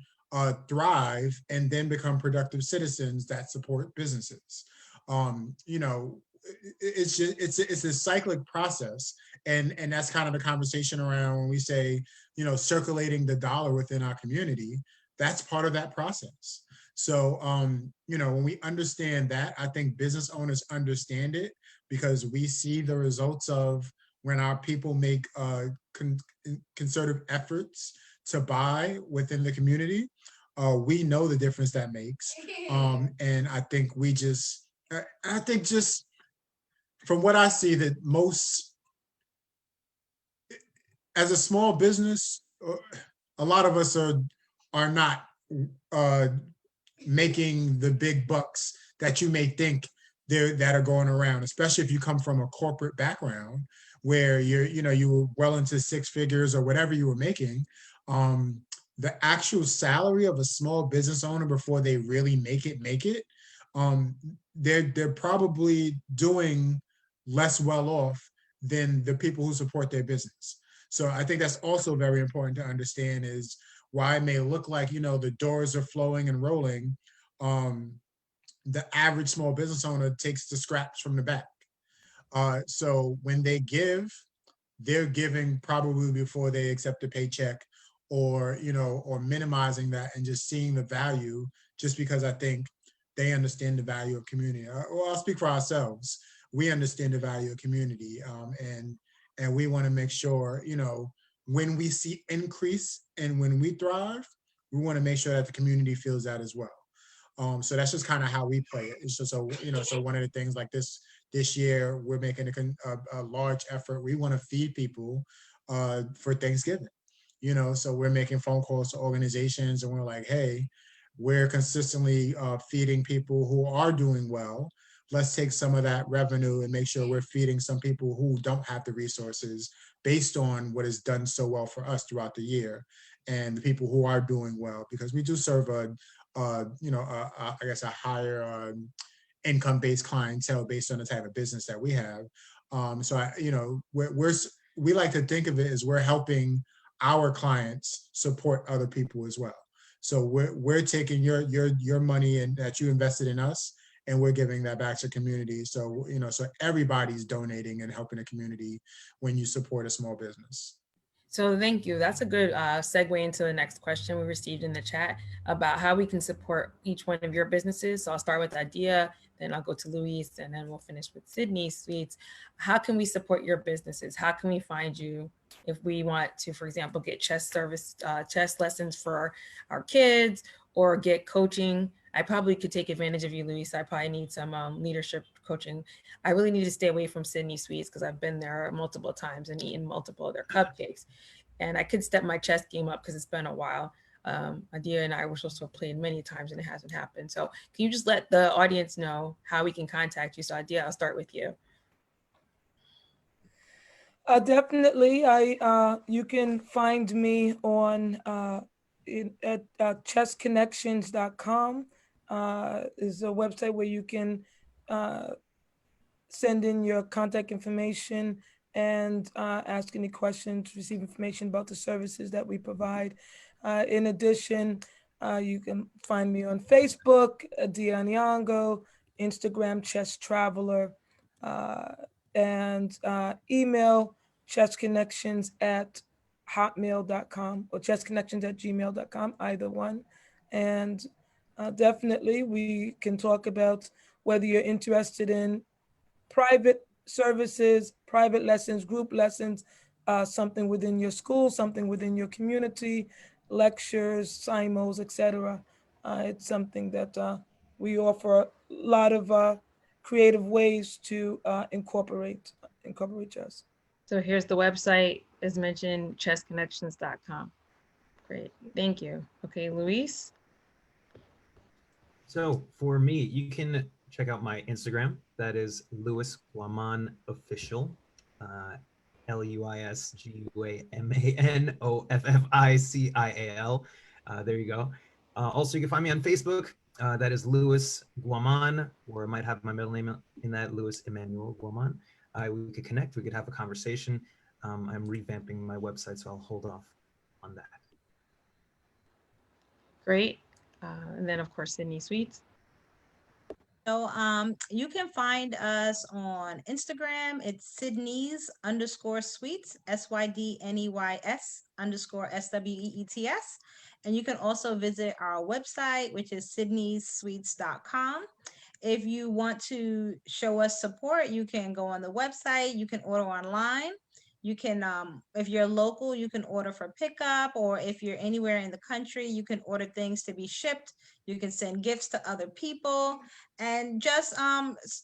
thrive and then become productive citizens that support businesses. It's just it's a cyclic process, and that's kind of the conversation around when we say, circulating the dollar within our community. That's part of that process. So when we understand that, I think business owners understand it, because we see the results of when our people make concerted efforts to buy within the community. We know the difference that makes, and I think just from what I see, that most, as a small business, a lot of us are not making the big bucks that you may think that are going around, especially if you come from a corporate background where you were well into six figures or whatever you were making. The actual salary of a small business owner before they really make it, they're probably doing less well off than the people who support their business. So I think that's also very important to understand, is why it may look like, the doors are flowing and rolling. The average small business owner takes the scraps from the back. So when they give, they're giving probably before they accept a paycheck, or minimizing that and just seeing the value, just because I think they understand the value of community. Well, I'll speak for ourselves. We understand the value of community, and we want to make sure, when we see increase and when we thrive, we want to make sure that the community feels that as well. So that's just kind of how we play it. It's just so one of the things like this year, we're making a large effort. We want to feed people for Thanksgiving. So we're making phone calls to organizations, and we're like, hey, we're consistently feeding people who are doing well. Let's take some of that revenue and make sure we're feeding some people who don't have the resources, based on what has done so well for us throughout the year, and the people who are doing well, because we do serve I guess a higher income-based clientele based on the type of business that we have. We like to think of it as we're helping our clients support other people as well. So we're taking your money and that you invested in us, and we're giving that back to community. So so everybody's donating and helping the community when you support a small business. So thank you. That's a good segue into the next question we received in the chat about how we can support each one of your businesses. So I'll start with Adia, then I'll go to Luis, and then we'll finish with Sydney Sweets. How can we support your businesses? How can we find you if we want to, for example, get chess lessons for our kids, or get coaching? I probably could take advantage of you, Luis. I probably need some leadership coaching. I really need to stay away from Sydney Sweets, because I've been there multiple times and eaten multiple of their cupcakes. And I could step my chess game up because it's been a while. Adia and I were supposed to have played many times and it hasn't happened. So can you just let the audience know how we can contact you? So Adia, I'll start with you. Definitely. You can find me on at chessconnections.com. Is a website where you can send in your contact information and ask any questions, receive information about the services that we provide. In addition, You can find me on Facebook, Dia Nyong'o, Instagram, Chess Traveler, and email chessconnections@hotmail.com or chessconnections@gmail.com, either one. And definitely we can talk about whether you're interested in private services, private lessons, group lessons, something within your school, something within your community, lectures, simos, etc. It's something that we offer a lot of creative ways to incorporate chess. So here's the website, as mentioned, chessconnections.com. Great, thank you. Okay, Luis. So for me, you can check out my Instagram. That is Luis Guaman Official. LuisGuamanOffiCial. There you go. Also, you can find me on Facebook. That is Luis Guaman, or I might have my middle name in that, Luis Emmanuel Guaman. We could connect. We could have a conversation. I'm revamping my website, so I'll hold off on that. Great. And then, of course, Sydney Sweets. So you can find us on Instagram. It's Sydneys_Sweets, SYDNEYS_SWEETS. And you can also visit our website, which is sydneysweets.com. If you want to show us support, you can go on the website, you can order online. You can, if you're local, you can order for pickup, or if you're anywhere in the country, you can order things to be shipped. You can send gifts to other people, and just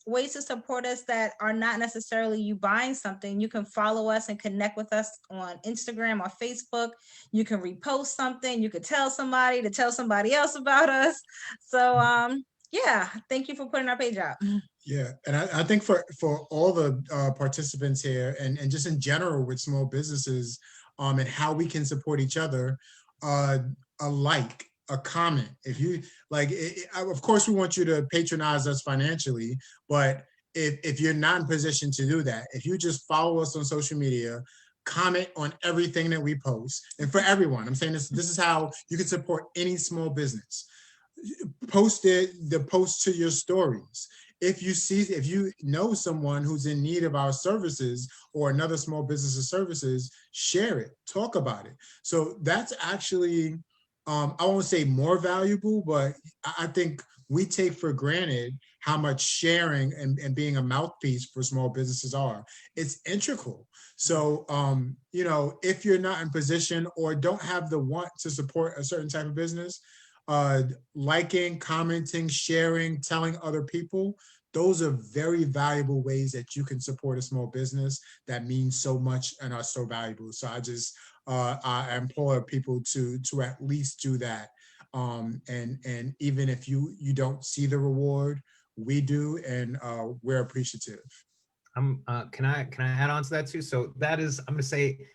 ways to support us that are not necessarily you buying something. You can follow us and connect with us on Instagram or Facebook. You can repost something. You could tell somebody to tell somebody else about us. So yeah, thank you for putting our page out. Yeah, and I think for all the participants here, and just in general with small businesses, and how we can support each other, a like, a comment. If you like, of course, we want you to patronize us financially, but if you're not in position to do that, if you just follow us on social media, comment on everything that we post, and for everyone, I'm saying this is how you can support any small business. Post the post to your stories. If you know someone who's in need of our services or another small business's services, share it, talk about it. So that's actually, I won't say more valuable, but I think we take for granted how much sharing and being a mouthpiece for small businesses are. It's integral. So, you know, if you're not in position or don't have the want to support a certain type of business, liking, commenting, sharing, telling other people, those are very valuable ways that you can support a small business that means so much and are so valuable. So I implore people to at least do that. And even if you don't see the reward, we do, and we're appreciative. Can I add on to that too? So that is, I'm going to say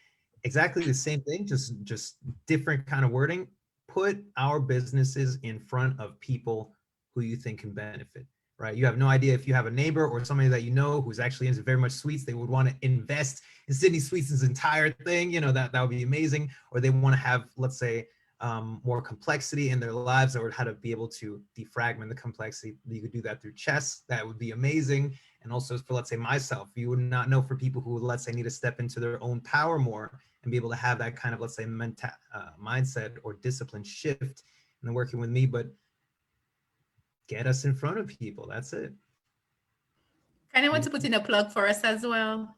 exactly the same thing, just different kind of wording. Put our businesses in front of people who you think can benefit, right? You have no idea if you have a neighbor or somebody that you know who's actually into very much sweets, they would want to invest in Sydney Sweets' entire thing, you know, that would be amazing. Or they want to have, let's say, more complexity in their lives, or how to be able to defragment the complexity. You could do that through chess. That would be amazing. And also for, let's say, myself, you would not know, for people who, let's say, need to step into their own power more and be able to have that kind of, let's say, mindset or discipline shift, and then working with me, but get us in front of people. That's it. Kind of want to put in a plug for us as well.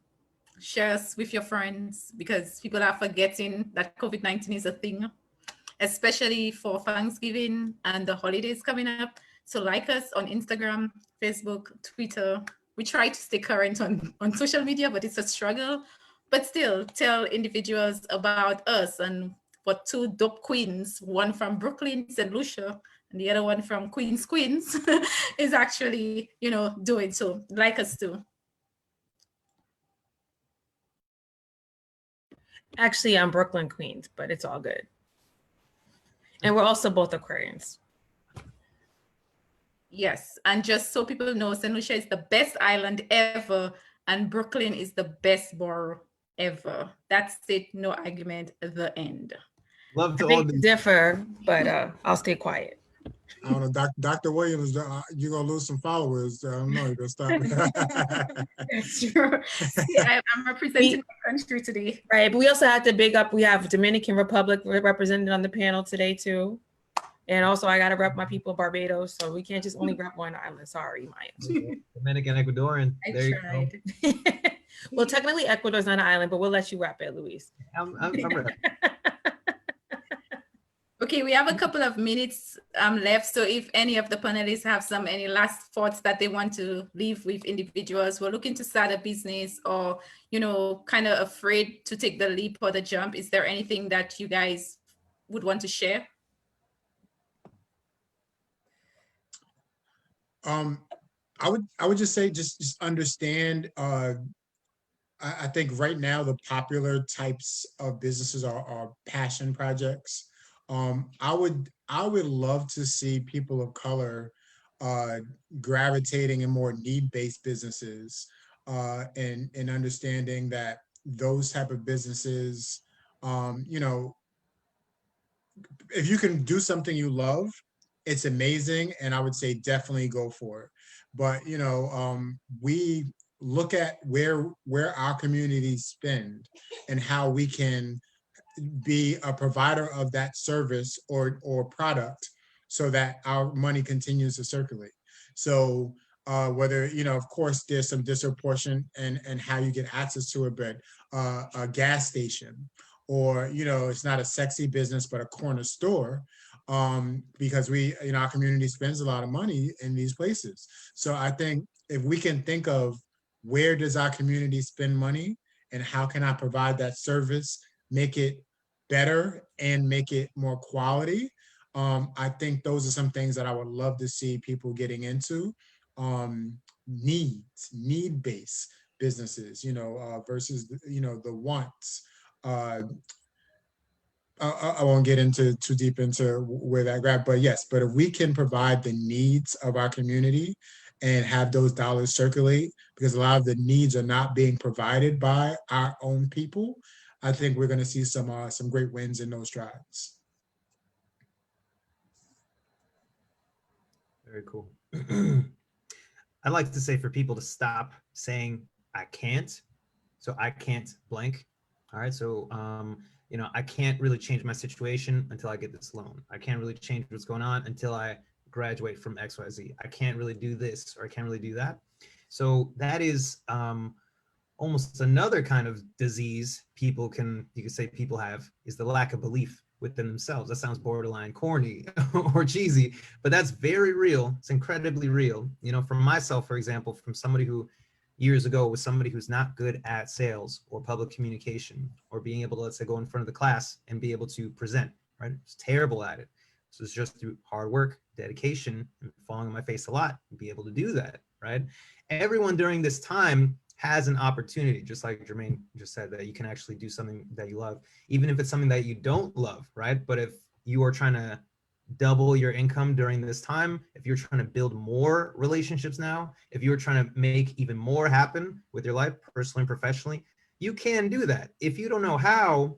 Share us with your friends, because people are forgetting that COVID-19 is a thing, especially for Thanksgiving and the holidays coming up. So like us on Instagram, Facebook, Twitter. We try to stay current on social media, but it's a struggle. But still, tell individuals about us and what two dope queens, one from Brooklyn, St. Lucia, and the other one from Queens, is actually, you know, doing. So like us too. Actually, I'm Brooklyn, Queens, but it's all good. And we're also both Aquarians. Yes, and just so people know, St. Lucia is the best island ever, and Brooklyn is the best borough ever. That's it, no argument, the end. Love to I all think these. differ, but I'll stay quiet. I don't know, Dr. Williams, you're gonna lose some followers. I don't know, you're gonna stop. Sure. See, I'm representing my country today. Right, but we also have to big up, we have Dominican Republic represented on the panel today too. And also I gotta rep my people of Barbados, so we can't just only rep one island. Sorry, Maya. Dominican, Ecuadorian. I There you go. tried. Well, technically Ecuador's not an island, but we'll let you rep it, Luis. I'm ready. Okay, we have a couple of minutes left. So if any of the panelists have any last thoughts that they want to leave with individuals who are looking to start a business or, kind of afraid to take the leap or the jump, is there anything that you guys would want to share? I would just say, just understand, I think right now the popular types of businesses are passion projects. I would love to see people of color gravitating in more need-based businesses, and understanding that those type of businesses, if you can do something you love, it's amazing, and I would say definitely go for it. But we look at where our communities spend and how we can be a provider of that service or product so that our money continues to circulate. So whether, of course, there's some disproportion and how you get access to it, but a gas station, or, it's not a sexy business, but a corner store, because our community spends a lot of money in these places. So I think if we can think of where does our community spend money and how can I provide that service, make it better and make it more quality, I think those are some things that I would love to see people getting into. Need-based businesses, versus, the wants. I won't get into too deep into where that grab, but yes, but if we can provide the needs of our community and have those dollars circulate, because a lot of the needs are not being provided by our own people, I think we're going to see some great wins in those strides. Very cool. I'd like to say for people to stop saying I can't. So I can't blank. All right. So I can't really change my situation until I get this loan. I can't really change what's going on until I graduate from XYZ. I can't really do this, or I can't really do that. So that is almost another kind of disease you can say people have, is the lack of belief within themselves. That sounds borderline corny or cheesy, but that's very real. It's incredibly real. For myself, for example, from somebody who years ago was somebody who's not good at sales or public communication or being able to, let's say, go in front of the class and be able to present, right? It's terrible at it. So it's just through hard work, dedication, and falling on my face a lot, and be able to do that, right? Everyone during this time has an opportunity, just like Jermaine just said, that you can actually do something that you love, even if it's something that you don't love, right? But if you are trying to double your income during this time, if you're trying to build more relationships now, if you're trying to make even more happen with your life, personally and professionally, you can do that. If you don't know how,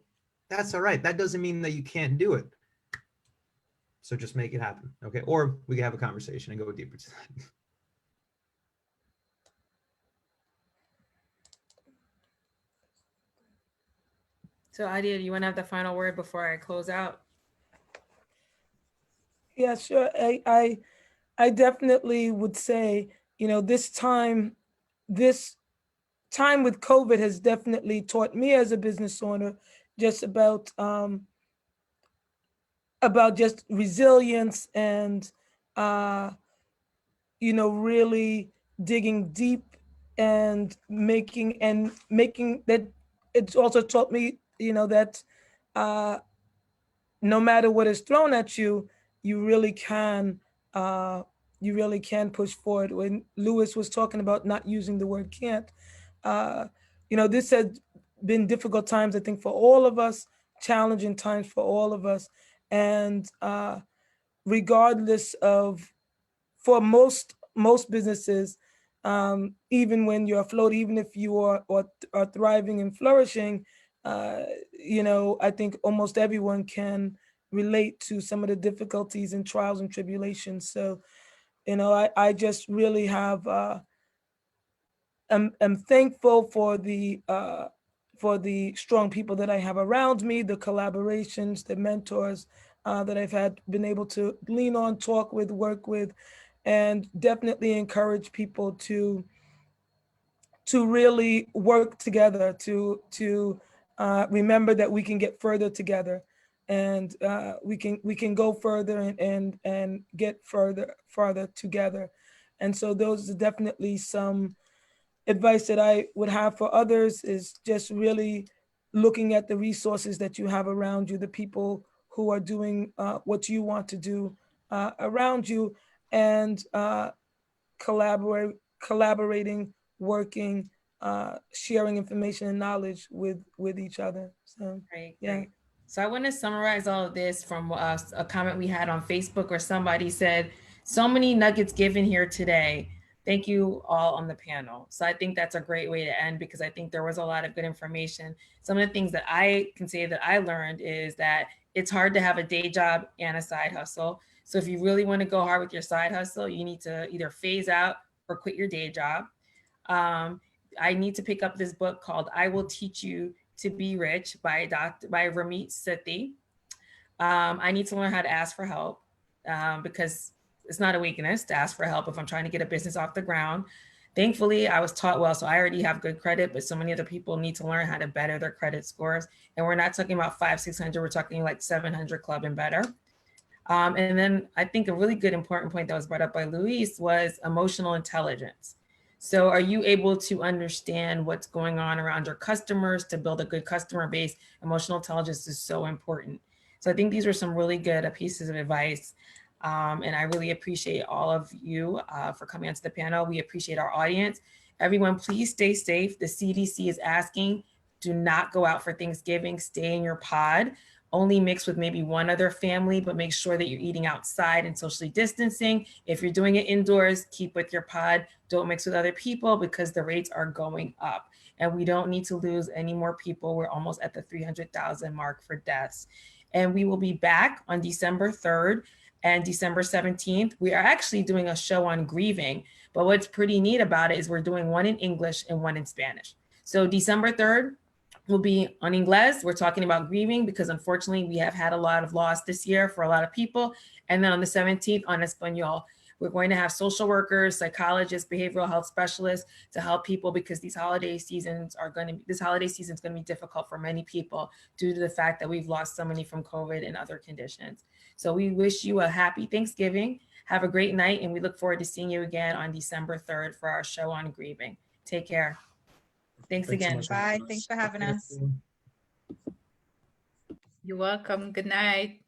that's all right. That doesn't mean that you can't do it. So just make it happen, okay? Or we can have a conversation and go deeper to that. So Adia, do you want to have the final word before I close out? Yeah, sure. I definitely would say, this time with COVID has definitely taught me as a business owner just about just resilience and really digging deep and making that. It's also taught me that no matter what is thrown at you, you really can push forward. When Lewis was talking about not using the word can't, this has been difficult times, I think, for all of us, challenging times for all of us. And regardless of, for most businesses, even when you're afloat, even if you are thriving and flourishing, I think almost everyone can relate to some of the difficulties and trials and tribulations. So, I just really have, am thankful for the strong people that I have around me, the collaborations, the mentors that I've been able to lean on, talk with, work with, and definitely encourage people to really work together, to remember that we can get further together, and we can go further and get farther together. And so those are definitely some advice that I would have for others, is just really looking at the resources that you have around you, the people who are doing what you want to do around you, and collaborating, working, sharing information and knowledge with each other. So Great, yeah. great. So I want to summarize all of this from a comment we had on Facebook, where somebody said, so many nuggets given here today. Thank you all on the panel. So I think that's a great way to end, because I think there was a lot of good information. Some of the things that I can say that I learned is that it's hard to have a day job and a side hustle. So if you really want to go hard with your side hustle, you need to either phase out or quit your day job. I need to pick up this book called I Will Teach You to Be Rich by Ramit Sethi. I need to learn how to ask for help, because it's not a weakness to ask for help if I'm trying to get a business off the ground. Thankfully, I was taught well, so I already have good credit, but so many other people need to learn how to better their credit scores. And we're not talking about 500, 600, we're talking like 700 club and better. And then I think a really good important point that was brought up by Luis was emotional intelligence. So are you able to understand what's going on around your customers to build a good customer base? Emotional intelligence is so important. So I think these were some really good pieces of advice. And I really appreciate all of you for coming onto the panel. We appreciate our audience. Everyone, please stay safe. The CDC is asking, do not go out for Thanksgiving, stay in your pod. Only mix with maybe one other family, but make sure that you're eating outside and socially distancing. If you're doing it indoors, keep with your pod. Don't mix with other people, because the rates are going up and we don't need to lose any more people. We're almost at the 300,000 mark for deaths. And we will be back on December 3rd and December 17th. We are actually doing a show on grieving, but what's pretty neat about it is we're doing one in English and one in Spanish. So December 3rd, will be on Ingles. We're talking about grieving, because unfortunately we have had a lot of loss this year for a lot of people. And then on the 17th on Espanol, we're going to have social workers, psychologists, behavioral health specialists to help people, because this holiday season is going to be difficult for many people due to the fact that we've lost so many from COVID and other conditions. So we wish you a happy Thanksgiving. Have a great night. And we look forward to seeing you again on December 3rd for our show on grieving. Take care. Thanks again. So much. Bye. Thanks for having us. You're welcome. Good night.